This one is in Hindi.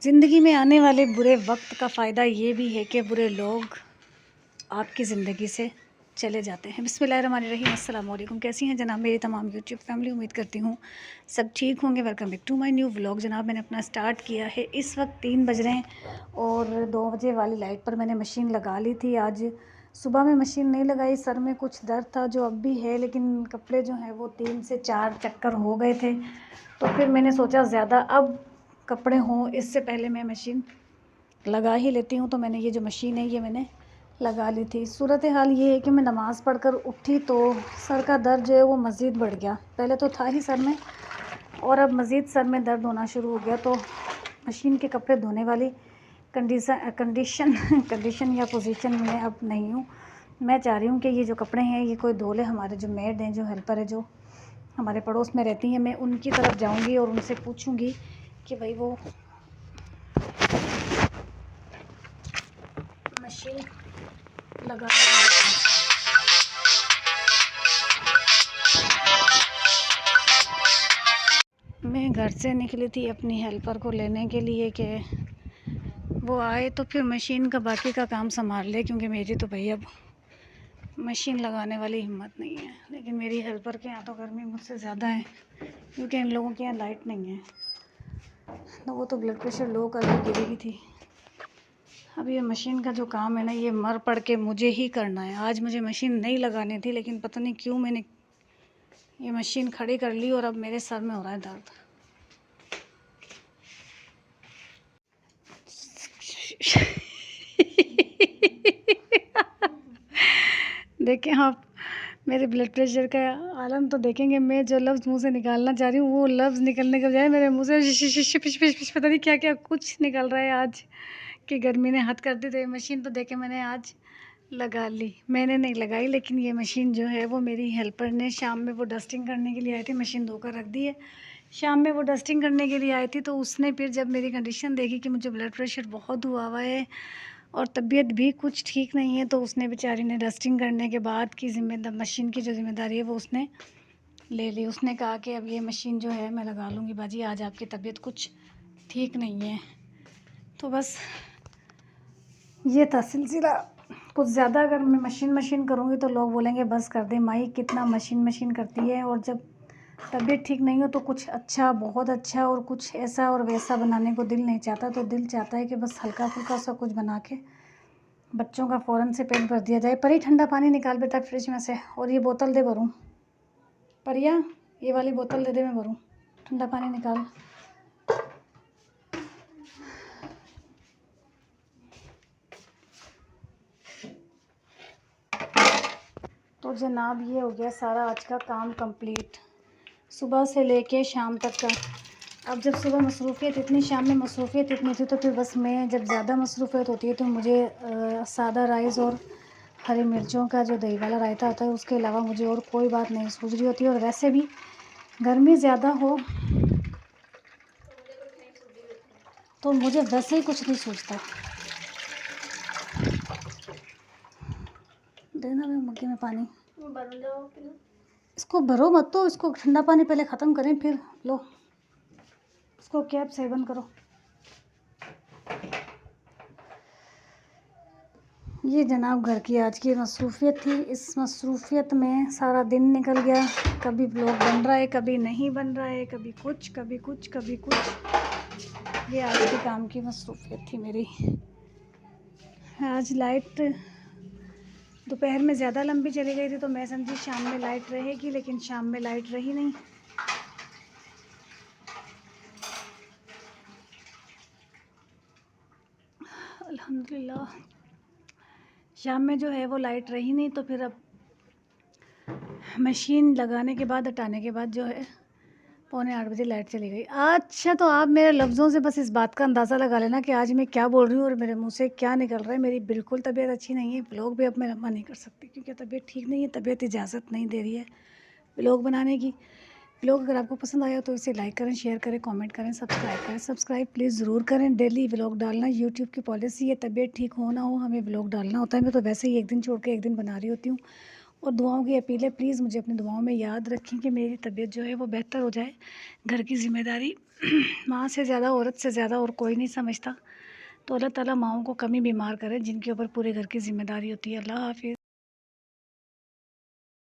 ज़िंदगी में आने वाले बुरे वक्त का फ़ायदा ये भी है कि बुरे लोग आपकी ज़िंदगी से चले जाते हैं। बिस्मिल्लाहिर्रहमानिर्रहीम। अस्सलाम वालेकुम। कैसी हैं जनाब मेरी तमाम यूट्यूब फैमिली? उम्मीद करती हूँ सब ठीक होंगे। Welcome back to my new vlog. जनाब मैंने अपना स्टार्ट किया है। इस वक्त 3 बज रहे हैं और 2 बजे वाली लाइट पर मैंने मशीन लगा ली थी। आज सुबह में मशीन नहीं लगाई, सर में कुछ दर्द था जो अब भी है, लेकिन कपड़े जो हैं वो 3 से 4 चक्कर हो गए थे। तो फिर मैंने सोचा ज़्यादा अब कपड़े हों इससे पहले मैं मशीन लगा ही लेती हूँ। तो मैंने ये जो मशीन है ये मैंने लगा ली थी। सूरत हाल ये है कि मैं नमाज़ पढ़कर उठी तो सर का दर्द जो है वो मज़ीद बढ़ गया। पहले तो था ही सर में और अब मज़ीद सर में दर्द होना शुरू हो गया। तो मशीन के कपड़े धोने वाली कंडीशन या पोजीशन में अब नहीं हूँ। मैं चाह रही हूँ कि ये जो कपड़े हैं ये कोई धो ले। हमारे जो मेड हैं, जो हेल्पर है, जो हमारे पड़ोस में रहती हैं, मैं उनकी तरफ जाऊँगी और उनसे पूछूँगी कि भाई वो मशीन लगा। मैं घर से निकली थी अपनी हेल्पर को लेने के लिए कि वो आए तो फिर मशीन का बाकी का काम संभाल ले, क्योंकि मेरी तो भैया अब मशीन लगाने वाली हिम्मत नहीं है। लेकिन मेरी हेल्पर के यहाँ तो गर्मी मुझसे ज़्यादा है, क्योंकि इन लोगों के यहाँ लाइट नहीं है। तो वो तो ब्लड प्रेशर लो करके गिरी थी। अब ये मशीन का जो काम है ना, ये मर पड़ के मुझे ही करना है। आज मुझे मशीन नहीं लगानी थी, लेकिन पता नहीं क्यों मैंने ये मशीन खड़ी कर ली और अब मेरे सर में हो रहा है दर्द। देखें आप मेरे ब्लड प्रेशर का आलम तो देखेंगे। मैं जो लफ्ज़ मुंह से निकालना चाह रही हूँ वो लफ्ज़ निकलने के बजाय मेरे मुंह से पता नहीं क्या क्या कुछ निकल रहा है आज कि गर्मी ने हद कर दी। तो ये मशीन तो देखे मैंने आज लगा ली। मैंने नहीं लगाई, लेकिन ये मशीन जो है वो मेरी हेल्पर ने शाम में वो डस्टिंग करने के लिए आई थी, मशीन धोकर रख दी है। शाम में वो डस्टिंग करने के लिए आई थी तो उसने फिर जब मेरी कंडीशन देखी कि मुझे ब्लड प्रेशर बहुत हुआ है और तबीयत भी कुछ ठीक नहीं है, तो उसने बेचारी ने डस्टिंग करने के बाद की मशीन की जो ज़िम्मेदारी है वो उसने ले ली। उसने कहा कि अब ये मशीन जो है मैं लगा लूँगी बाजी, आज आपकी तबीयत कुछ ठीक नहीं है। तो बस ये था सिलसिला। कुछ ज़्यादा अगर मैं मशीन करूँगी तो लोग बोलेंगे बस कर दे माई, कितना मशीन करती है। और जब तबीयत ठीक नहीं हो तो कुछ अच्छा, बहुत अच्छा और कुछ ऐसा और वैसा बनाने को दिल नहीं चाहता। तो दिल चाहता है कि बस हल्का फुल्का सा कुछ बना के बच्चों का फ़ौरन से पेट भर दिया जाए। परी ठंडा पानी निकाल बेटा फ्रिज में से, और ये बोतल दे भरूँ। परिया ये वाली बोतल दे दे, मैं भरूँ। ठंडा पानी निकाल। तो जनाब ये हो गया सारा आज का काम कंप्लीट, सुबह से लेके शाम तक का। अब जब सुबह मसरूफ़ियत इतनी, शाम में मसरूफ़ियत इतनी थी, तो फिर बस मैं जब ज़्यादा मसरूफ़ियत होती है तो मुझे सादा राइस और हरी मिर्चों का जो दही वाला रायता होता है उसके अलावा मुझे और कोई बात नहीं सूझ रही होती है। और वैसे भी गर्मी ज़्यादा हो तो मुझे वैसे ही कुछ नहीं सूझता। देना मैं मग्गे में पानी इसको भरो मत, तो इसको ठंडा पानी पहले ख़त्म करें फिर लो इसको कैप सेवन करो। ये जनाब घर की आज की मसरूफ़ियत थी। इस मसरूफ़ियत में सारा दिन निकल गया। कभी ब्लॉग बन रहा है, कभी नहीं बन रहा है, कभी कुछ कभी कुछ कभी कुछ। ये आज के काम की मसरूफ़ियत थी मेरी। आज लाइट दोपहर में ज़्यादा लंबी चली गई थी तो मैं समझी शाम में लाइट रहेगी, लेकिन शाम में लाइट रही नहीं। अल्हम्दुलिल्लाह शाम में जो है वो लाइट रही नहीं। तो फिर अब मशीन लगाने के बाद, हटाने के बाद जो है 7:45 बजे लाइट चली गई। अच्छा, तो आप मेरे लफ्ज़ों से बस इस बात का अंदाज़ा लगा लेना कि आज मैं क्या बोल रही हूँ और मेरे मुंह से क्या निकल रहा है। मेरी बिल्कुल तबीयत अच्छी नहीं है। व्लॉग भी अब मैं लंबा नहीं कर सकती क्योंकि तबीयत ठीक नहीं है, तबीयत इजाज़त नहीं दे रही है व्लॉग बनाने की। व्लॉग अगर आपको पसंद आया तो इसे लाइक करें, शेयर करें, कमेंट करें, सब्सक्राइब करें। सब्सक्राइब प्लीज़ ज़रूर करें। डेली व्लॉग डालना यूट्यूब की पॉलिसी है, तबीयत ठीक हो ना हो हमें व्लॉग डालना होता है। मैं तो वैसे ही एक दिन छोड़ के एक दिन बना रही होती हूँ और दुआओं की अपील है, प्लीज़ मुझे अपनी दुआओं में याद रखें कि मेरी तबीयत जो है वो बेहतर हो जाए। घर की ज़िम्मेदारी माँ से ज़्यादा, औरत से ज़्यादा और कोई नहीं समझता। तो अल्लाह ताला माँओं को कम ही बीमार करे जिनके ऊपर पूरे घर की ज़िम्मेदारी होती है। अल्लाह हाफ़िज़।